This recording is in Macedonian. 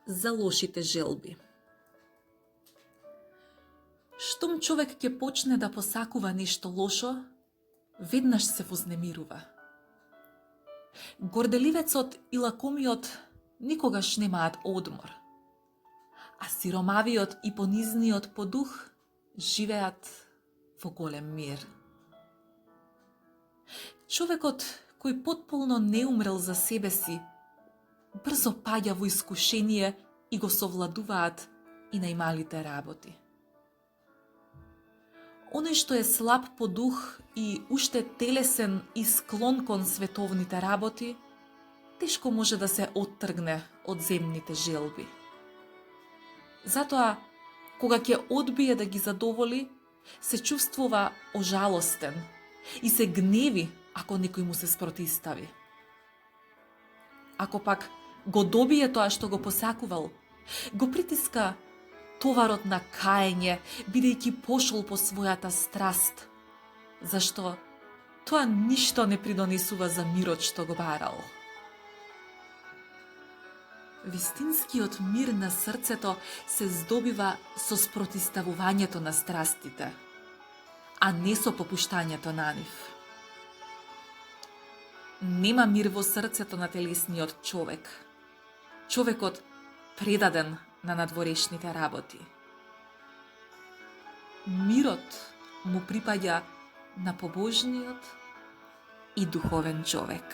за лошите желби. Штом човек ќе почне да посакува нешто лошо, веднаш се вознемирува. Горделивецот и лакомиот никогаш немаат одмор, а сиромавиот и понизниот по дух живеат во голем мир. Човекот кој потполно не умрел за себе си, брзо паѓа во искушение и го совладуваат и најмалите работи. Оној што е слаб по дух и уште телесен и склон кон световните работи, тешко може да се оттргне од земните желби. Затоа, кога ќе одбие да ги задоволи, се чувствува ожалостен и се гневи ако некој му се спротистави. Ако пак го добие тоа што го посакувал, го притиска товарот на каење, бидејќи пошол по својата страст, зашто тоа ништо не придонесува за мирот што го барал. Вистинскиот мир на срцето се здобива со спротиставувањето на страстите, а не со попуштањето на нив. Нема мир во срцето на телесниот човек. Човекот предаден на надворешните работи. Мирот му припаѓа на побожниот и духовен човек.